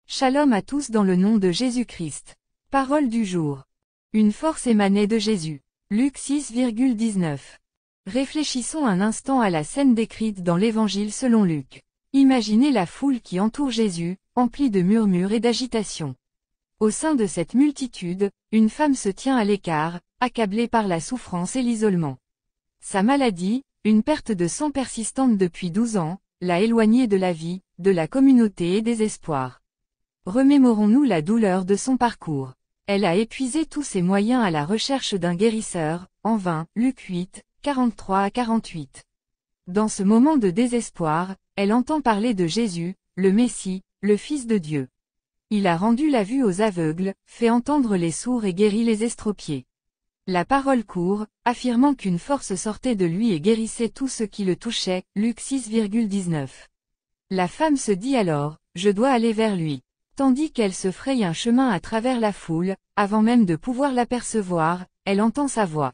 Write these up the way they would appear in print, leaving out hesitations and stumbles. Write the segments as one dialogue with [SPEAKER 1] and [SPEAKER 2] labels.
[SPEAKER 1] Shalom à tous dans le nom de Jésus-Christ. Parole du jour. Une force émanait de Jésus. Luc 6,19. Réfléchissons un instant à la scène décrite dans l'Évangile selon Luc. Imaginez la foule qui entoure Jésus, emplie de murmures et d'agitation. Au sein de cette multitude, une femme se tient à l'écart, accablée par la souffrance et l'isolement. Sa maladie, une perte de sang persistante depuis 12 ans, l'a éloignée de la vie, de la communauté et des espoirs. Remémorons-nous la douleur de son parcours. Elle a épuisé tous ses moyens à la recherche d'un guérisseur, en vain, Luc 8, 43 à 48. Dans ce moment de désespoir, elle entend parler de Jésus, le Messie, le Fils de Dieu. Il a rendu la vue aux aveugles, fait entendre les sourds et guéri les estropiés. La parole court, affirmant qu'une force sortait de lui et guérissait tout ce qui le touchait, Luc 6,19. La femme se dit alors, je dois aller vers lui. Tandis qu'elle se fraye un chemin à travers la foule, avant même de pouvoir l'apercevoir, elle entend sa voix.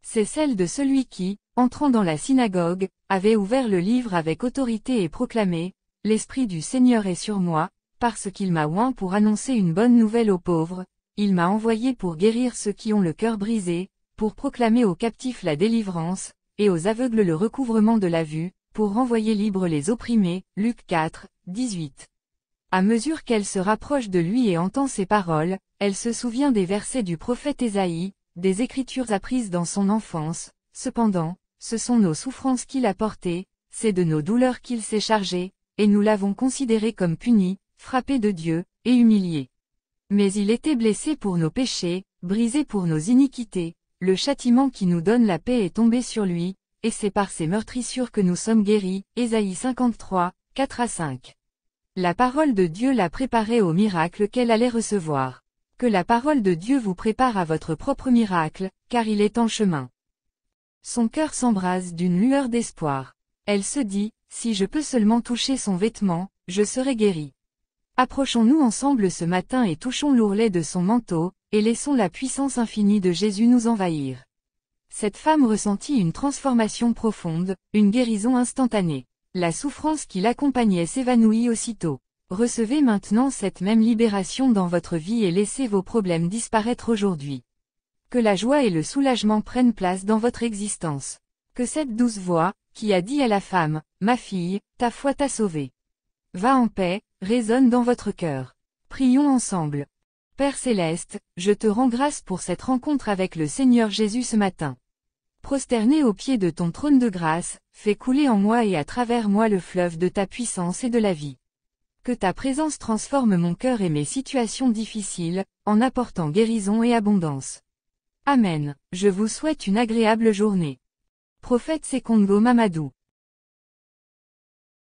[SPEAKER 1] C'est celle de celui qui, entrant dans la synagogue, avait ouvert le livre avec autorité et proclamé, « L'Esprit du Seigneur est sur moi, parce qu'il m'a oint pour annoncer une bonne nouvelle aux pauvres, il m'a envoyé pour guérir ceux qui ont le cœur brisé, pour proclamer aux captifs la délivrance, et aux aveugles le recouvrement de la vue, pour renvoyer libres les opprimés. » Luc 4, 18. À mesure qu'elle se rapproche de lui et entend ses paroles, elle se souvient des versets du prophète Ésaïe, des écritures apprises dans son enfance. Cependant, ce sont nos souffrances qu'il a portées, c'est de nos douleurs qu'il s'est chargé, et nous l'avons considéré comme puni, frappé de Dieu, et humilié. Mais il était blessé pour nos péchés, brisé pour nos iniquités, le châtiment qui nous donne la paix est tombé sur lui, et c'est par ses meurtrissures que nous sommes guéris. Ésaïe 53, 4 à 5. La parole de Dieu l'a préparée au miracle qu'elle allait recevoir. Que la parole de Dieu vous prépare à votre propre miracle, car il est en chemin. Son cœur s'embrase d'une lueur d'espoir. Elle se dit, si je peux seulement toucher son vêtement, je serai guérie. Approchons-nous ensemble ce matin et touchons l'ourlet de son manteau, et laissons la puissance infinie de Jésus nous envahir. Cette femme ressentit une transformation profonde, une guérison instantanée. La souffrance qui l'accompagnait s'évanouit aussitôt. Recevez maintenant cette même libération dans votre vie et laissez vos problèmes disparaître aujourd'hui. Que la joie et le soulagement prennent place dans votre existence. Que cette douce voix, qui a dit à la femme, « Ma fille, ta foi t'a sauvée. Va en paix », résonne dans votre cœur. Prions ensemble. Père Céleste, je te rends grâce pour cette rencontre avec le Seigneur Jésus ce matin. Prosterné au pied de ton trône de grâce, fais couler en moi et à travers moi le fleuve de ta puissance et de la vie. Que ta présence transforme mon cœur et mes situations difficiles, en apportant guérison et abondance. Amen. Je vous souhaite une agréable journée. Prophète Sekongo Mamadou.